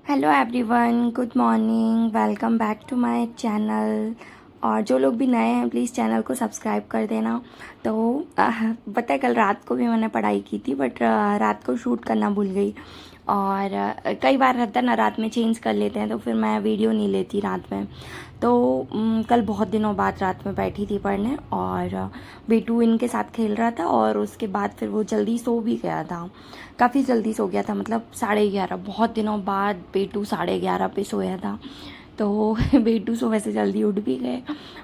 Hello everyone, good morning, welcome back to my channel. और जो लोग भी नए हैं प्लीज़ चैनल को सब्सक्राइब कर देना। तो पता है कल रात को भी मैंने पढ़ाई की थी बट रात को शूट करना भूल गई। और कई बार रहता है ना, रात में चेंज कर लेते हैं तो फिर मैं वीडियो नहीं लेती रात में। तो कल बहुत दिनों बाद रात में बैठी थी पढ़ने और बेटू इनके साथ खेल रहा था और उसके बाद फिर वो जल्दी सो भी गया था। काफ़ी जल्दी सो गया था, मतलब 11:30। बहुत दिनों बाद बेटू 11:30 पे सोया था। तो बेटू सुबह से जल्दी उठ भी गए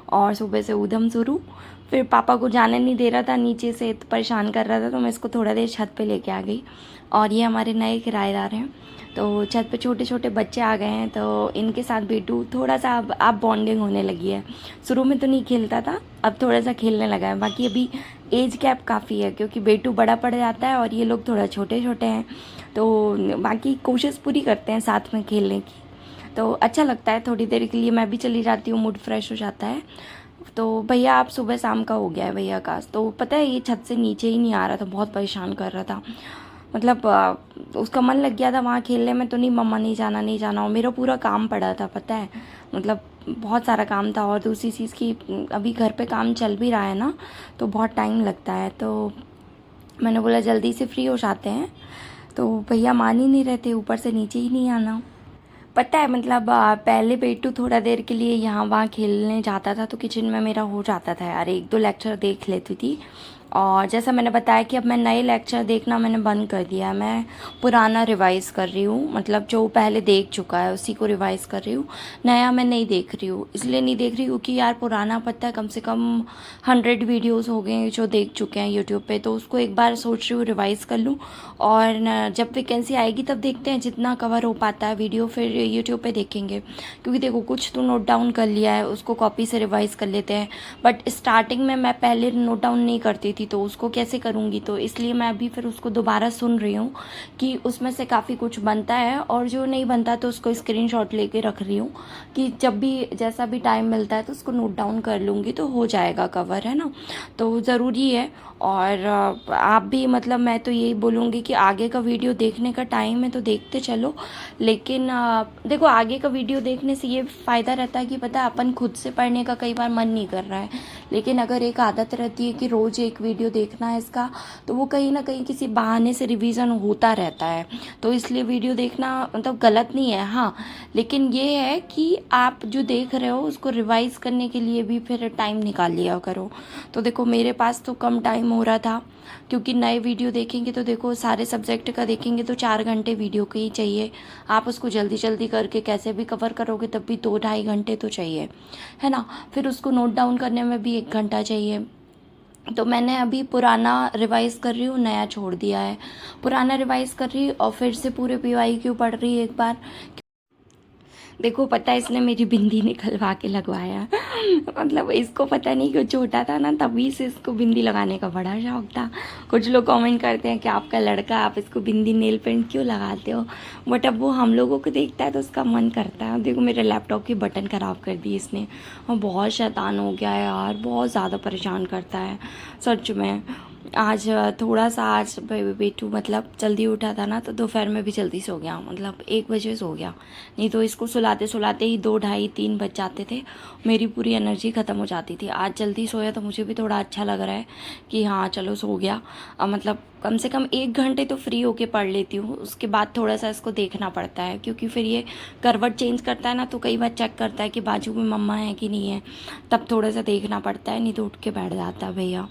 और सुबह से ऊधम शुरू। फिर पापा को जाने नहीं दे रहा था, नीचे से तो परेशान कर रहा था, तो मैं इसको थोड़ा देर छत पे लेके आ गई। और ये हमारे नए किराएदार हैं, तो छत पे छोटे छोटे बच्चे आ गए हैं, तो इनके साथ बेटू थोड़ा सा अब बॉन्डिंग होने लगी है। शुरू में तो नहीं खेलता था, अब थोड़ा सा खेलने लगा है। बाकी अभी एज गैप काफ़ी है क्योंकि बेटू बड़ा पड़ जाता है और ये लोग थोड़ा छोटे छोटे हैं, तो बाकी कोशिश पूरी करते हैं साथ में खेलने की। तो अच्छा लगता है, थोड़ी देर के लिए मैं भी चली जाती हूँ, मूड फ्रेश हो जाता है। तो भैया आप सुबह शाम का हो गया है भैया का, तो पता है ये छत से नीचे ही नहीं आ रहा था, बहुत परेशान कर रहा था। मतलब उसका मन लग गया था वहाँ खेलने में, तो नहीं मम्मा नहीं जाना नहीं जाना, और मेरा पूरा काम पड़ा था पता है। मतलब बहुत सारा काम था और दूसरी चीज़ की अभी घर पे काम चल भी रहा है ना, तो बहुत टाइम लगता है। तो मैंने बोला जल्दी से फ्री हो जाते हैं, तो भैया मान ही नहीं रहते, ऊपर से नीचे ही नहीं आना। पता है मतलब पहले बेटू थोड़ा देर के लिए यहाँ वहाँ खेलने जाता था तो किचन में मेरा हो जाता था यार, एक दो लेक्चर देख लेती थी। और जैसा मैंने बताया कि अब मैं नए लेक्चर देखना मैंने बंद कर दिया है, मैं पुराना रिवाइज़ कर रही हूँ, मतलब जो पहले देख चुका है उसी को रिवाइज़ कर रही हूँ। नया मैं नहीं देख रही हूँ, इसलिए नहीं देख रही हूँ कि यार पुराना पता है कम से कम 100 वीडियोज़ हो गए जो देख चुके हैं यूट्यूब पे, तो उसको एक बार सोच रही हूँ रिवाइज़ कर लूँ। और जब वैकेंसी आएगी तब देखते हैं, जितना कवर हो पाता है वीडियो फिर यूट्यूब पे देखेंगे। क्योंकि देखो कुछ तो नोट डाउन कर लिया है, उसको कॉपी से रिवाइज़ कर लेते हैं। बट स्टार्टिंग में मैं पहले नोट डाउन नहीं करती थी, तो उसको कैसे करूँगी, तो इसलिए मैं अभी फिर उसको दोबारा सुन रही हूँ कि उसमें से काफ़ी कुछ बनता है, और जो नहीं बनता तो उसको स्क्रीनशॉट लेके रख रही हूँ कि जब भी जैसा भी टाइम मिलता है तो उसको नोट डाउन कर लूँगी तो हो जाएगा कवर, है ना। तो ज़रूरी है। और आप भी, मतलब मैं तो यही बोलूँगी कि आगे का वीडियो देखने का टाइम है तो देखते चलो। लेकिन देखो आगे का वीडियो देखने से ये फ़ायदा रहता है कि पता है अपन खुद से पढ़ने का कई बार मन नहीं कर रहा है, लेकिन अगर एक आदत रहती है कि रोज़ एक वीडियो देखना है इसका, तो वो कहीं ना कहीं किसी बहाने से रिवीजन होता रहता है। तो इसलिए वीडियो देखना मतलब गलत नहीं है, हाँ, लेकिन ये है कि आप जो देख रहे हो उसको रिवाइज करने के लिए भी फिर टाइम निकाल लिया करो। तो देखो मेरे पास तो कम टाइम हो रहा था, क्योंकि नए वीडियो देखेंगे तो देखो सारे सब्जेक्ट का देखेंगे तो 4 घंटे वीडियो के ही चाहिए। आप उसको जल्दी जल्दी करके कैसे भी कवर करोगे तब भी 2-2.5 घंटे तो चाहिए, है ना। फिर उसको नोट डाउन करने में भी 1 घंटा चाहिए। तो मैंने अभी पुराना रिवाइज कर रही हूँ, नया छोड़ दिया है। पुराना रिवाइज कर रही और फिर से पूरे PYQ पढ़ रही एक बार। देखो पता है इसने मेरी बिंदी निकलवा के लगवाया। मतलब इसको पता नहीं, क्यों छोटा था ना तभी से इसको बिंदी लगाने का बड़ा शौक था। कुछ लोग कमेंट करते हैं कि आपका लड़का, आप इसको बिंदी नेल पेंट क्यों लगाते हो, बट अब वो हम लोगों को देखता है तो उसका मन करता है। देखो मेरे लैपटॉप की बटन ख़राब कर दी इसने, और बहुत शैतान हो गया है यार, बहुत ज़्यादा परेशान करता है सच में। आज थोड़ा सा आज बेटू मतलब जल्दी उठा था ना, तो दोपहर में भी जल्दी सो गया, मतलब 1 बजे सो गया। नहीं तो इसको सुलाते सुलाते ही 2, ढाई, 3 बज जाते थे, मेरी पूरी एनर्जी ख़त्म हो जाती थी। आज जल्दी सोया तो मुझे भी थोड़ा अच्छा लग रहा है कि हाँ चलो सो गया। मतलब कम से कम 1 घंटे तो फ्री होके पढ़ लेती हूँ, उसके बाद थोड़ा सा इसको देखना पड़ता है, क्योंकि फिर ये करवट चेंज करता है ना, तो कई बार चेक करता है कि बाजू में मम्मा है कि नहीं है, तब थोड़ा सा देखना पड़ता है, नहीं तो उठ के बैठ जाता है भैया।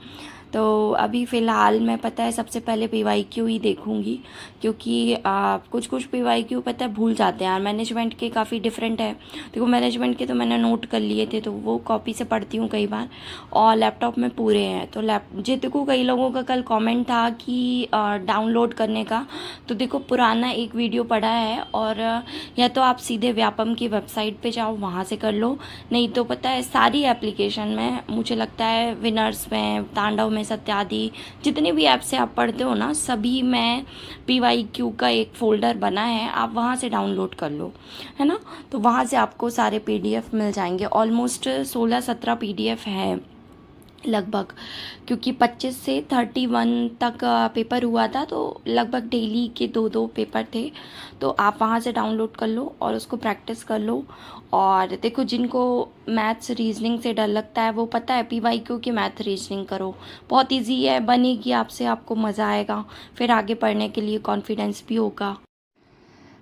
तो अभी फ़िलहाल मैं पता है सबसे पहले PYQ ही देखूंगी, क्योंकि कुछ कुछ PYQ पता है भूल जाते हैं यार, मैनेजमेंट के काफ़ी डिफरेंट है। देखो मैनेजमेंट के तो मैंने नोट कर लिए थे, तो वो कॉपी से पढ़ती हूँ कई बार, और लैपटॉप में पूरे हैं। तो देखो कई लोगों का कल कमेंट था कि डाउनलोड करने का, तो देखो पुराना एक वीडियो पड़ा है, और या तो आप सीधे व्यापम की वेबसाइट पे जाओ वहाँ से कर लो, नहीं तो पता है सारी एप्लीकेशन में मुझे लगता है, विनर्स में, तांडव में, सत्यादि, जितने भी ऐप से आप पढ़ते हो ना सभी में PYQ का एक फ़ोल्डर बना है, आप वहाँ से डाउनलोड कर लो, है ना। तो वहाँ से आपको सारे PDF मिल जाएंगे, ऑलमोस्ट 16-17 PDF है लगभग, क्योंकि 25 से 31 तक पेपर हुआ था, तो लगभग डेली के 2-2 पेपर थे। तो आप वहाँ से डाउनलोड कर लो और उसको प्रैक्टिस कर लो। और देखो, जिनको मैथ्स रीजनिंग से डर लगता है वो पता है PYQ की मैथ रीजनिंग करो, बहुत इजी है, बनेगी आपसे, आपको मज़ा आएगा, फिर आगे पढ़ने के लिए कॉन्फिडेंस भी होगा।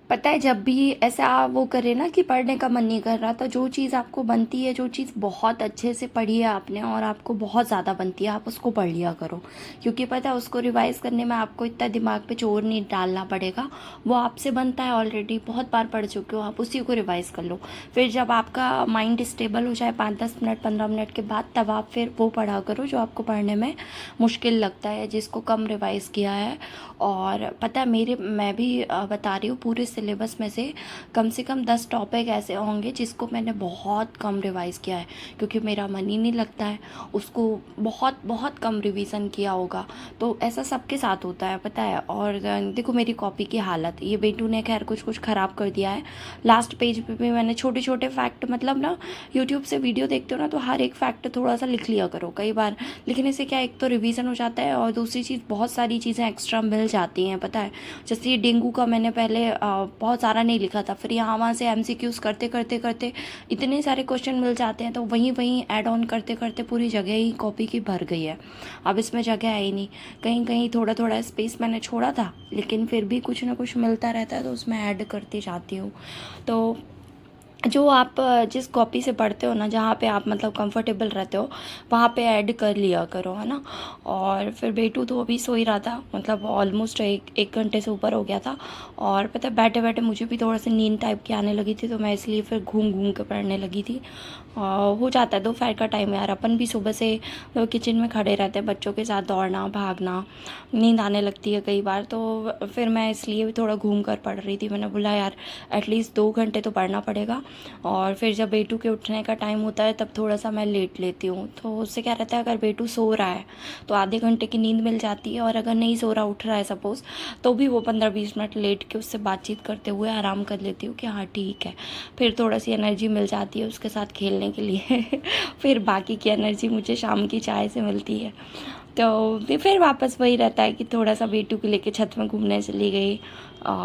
पता है, जब भी ऐसा वो करे ना कि पढ़ने का मन नहीं कर रहा, तो जो चीज़ आपको बनती है, जो चीज़ बहुत अच्छे से पढ़ी है आपने और आपको बहुत ज़्यादा बनती है, आप उसको पढ़ लिया करो। क्योंकि पता है, उसको रिवाइज़ करने में आपको इतना दिमाग पे जोर नहीं डालना पड़ेगा, वो आपसे बनता है ऑलरेडी, बहुत बार पढ़ चुके हो आप, उसी को रिवाइज़ कर लो। फिर जब आपका माइंड स्टेबल हो जाए 5-10 मिनट 15 मिनट के बाद, तब आप फिर वो पढ़ा करो जो आपको पढ़ने में मुश्किल लगता है, जिसको कम रिवाइज़ किया है। और पता है, मैं भी बता रही हूँ, पूरे सिलेबस में से कम 10 टॉपिक ऐसे होंगे जिसको मैंने बहुत कम रिवाइज़ किया है, क्योंकि मेरा मन ही नहीं लगता है, उसको बहुत बहुत कम रिवीजन किया होगा। तो ऐसा सबके साथ होता है, पता है। और देखो मेरी कॉपी की हालत, ये बेटू ने खैर कुछ कुछ ख़राब कर दिया है। लास्ट पेज पे भी मैंने छोटे छोटे फैक्ट, मतलब ना, यूट्यूब से वीडियो देखते हो ना, तो हर एक फैक्ट थोड़ा सा लिख लिया करो कई बार, लिखने से क्या, एक तो रिवीजन हो जाता है और दूसरी चीज़ बहुत सारी चीज़ें एक्स्ट्रा मिल जाती हैं, पता है। जैसे ये डेंगू का मैंने पहले बहुत सारा नहीं लिखा था, फिर यहाँ वहाँ से MCQs करते करते करते इतने सारे क्वेश्चन मिल जाते हैं, तो वहीं वहीं ऐड ऑन करते करते पूरी जगह ही कॉपी की भर गई है। अब इसमें जगह है ही नहीं, कहीं कहीं थोड़ा थोड़ा स्पेस मैंने छोड़ा था, लेकिन फिर भी कुछ ना कुछ मिलता रहता है, तो उसमें ऐड करती जाती हूँ। तो जो आप जिस कॉपी से पढ़ते हो ना, जहाँ पे आप मतलब कंफर्टेबल रहते हो, वहाँ पे ऐड कर लिया करो, है ना। और फिर बेटू तो अभी सो ही रहा था, मतलब ऑलमोस्ट एक घंटे से ऊपर हो गया था। और पता है, बैठे बैठे मुझे भी थोड़ा सी नींद टाइप की आने लगी थी, तो मैं इसलिए फिर घूम घूम के पढ़ने लगी थी। हो जाता है, दोपहर का टाइम है यार, अपन भी सुबह से किचन में खड़े रहते हैं, बच्चों के साथ दौड़ना भागना, नींद आने लगती है कई बार, तो फिर मैं इसलिए भी थोड़ा घूम कर पढ़ रही थी। मैंने बोला यार, एटलीस्ट 2 घंटे तो पढ़ना पड़ेगा। और फिर जब बेटू के उठने का टाइम होता है, तब थोड़ा सा मैं लेट लेती हूँ, तो उससे क्या रहता है, अगर बेटू सो रहा है तो आधे घंटे की नींद मिल जाती है, और अगर नहीं सो रहा, उठ रहा है सपोज़, तो भी वो 15-20 मिनट लेट के उससे बातचीत करते हुए आराम कर लेती हूँ कि हाँ ठीक है, फिर थोड़ा सी एनर्जी मिल जाती है उसके साथ खेलने के लिए फिर बाकी की एनर्जी मुझे शाम की चाय से मिलती है। तो फिर वापस वही रहता है कि थोड़ा सा बेटू को लेके छत में घूमने चली गई। और